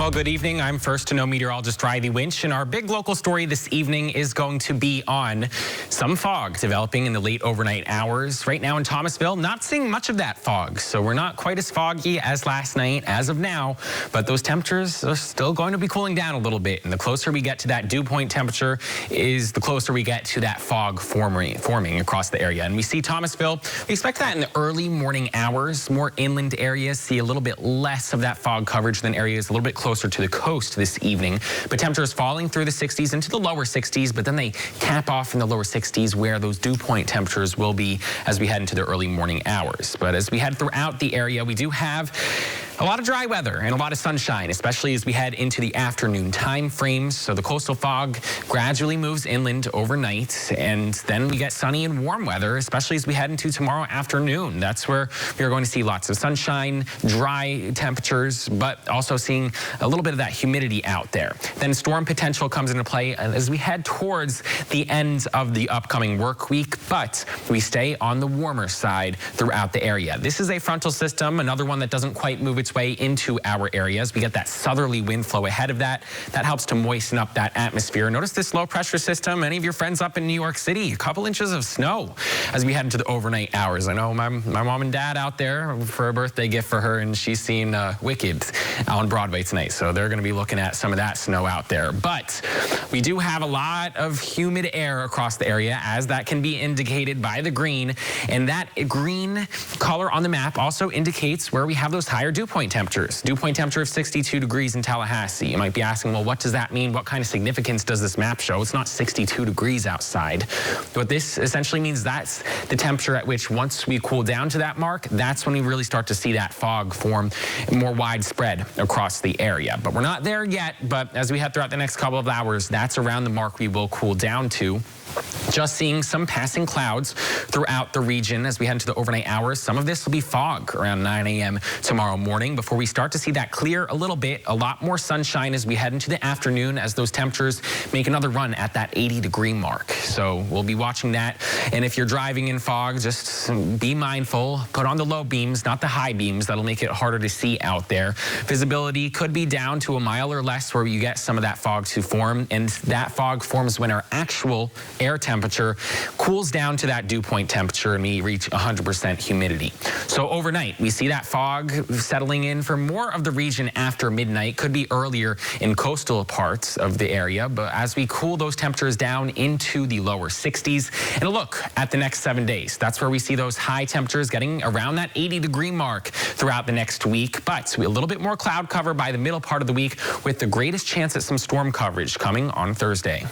Well, good evening. I'm first to know meteorologist Riley Winch, and our big local story this evening is going to be on some fog developing in the late overnight hours. Right now in Thomasville, not seeing much of that fog, so we're not quite as foggy as last night as of now, but those temperatures are still going to be cooling down a little bit, and the closer we get to that dew point temperature is the closer we get to that fog forming across the area. And we see Thomasville, we expect that in the early morning hours. More inland areas see a little bit less of that fog coverage than areas a little bit closer to the coast this evening, but temperatures falling through the 60s into the lower 60s, but then they cap off in the lower 60s where those dew point temperatures will be as we head into the early morning hours. But as we head throughout the area, we do have a lot of dry weather and a lot of sunshine, especially as we head into the afternoon time frames. So the coastal fog gradually moves inland overnight, and then we get sunny and warm weather, especially as we head into tomorrow afternoon. That's where we are going to see lots of sunshine, dry temperatures, but also seeing a little bit of that humidity out there. Then storm potential comes into play as we head towards the end of the upcoming work week, but we stay on the warmer side throughout the area. This is a frontal system, another one that doesn't quite move its way into our areas. We get that southerly wind flow ahead of that. That helps to moisten up that atmosphere. Notice this low pressure system. Many of your friends up in New York City, a couple inches of snow as we head into the overnight hours. I know my mom and dad out there for a birthday gift for her, and she's seen Wicked on Broadway tonight. So they're going to be looking at some of that snow out there. But we do have a lot of humid air across the area, as that can be indicated by the green. And that green color on the map also indicates where we have those higher dew point temperatures. Dew point temperature of 62 degrees in Tallahassee. You might be asking, well, what does that mean? What kind of significance does this map show? It's not 62 degrees outside. What this essentially means, that's the temperature at which once we cool down to that mark, that's when we really start to see that fog form more widespread across the area. But we're not there yet, but as we head throughout the next couple of hours, that's around the mark we will cool down to. Just seeing some passing clouds throughout the region as we head into the overnight hours. Some of this will be fog around 9 a.m. tomorrow morning before we start to see that clear a little bit. A lot more sunshine as we head into the afternoon as those temperatures make another run at that 80-degree mark. So we'll be watching that. And if you're driving in fog, just be mindful. Put on the low beams, not the high beams. That'll make it harder to see out there. Visibility could be down to a mile or less where you get some of that fog to form. And that fog forms when our actual air temperature cools down to that dew point temperature and we reach 100% humidity. So overnight, we see that fog settling in for more of the region after midnight. Could be earlier in coastal parts of the area, but as we cool those temperatures down into the lower 60s, and a look at the next 7 days, that's where we see those high temperatures getting around that 80-degree mark throughout the next week, but a little bit more cloud cover by the middle part of the week with the greatest chance at some storm coverage coming on Thursday.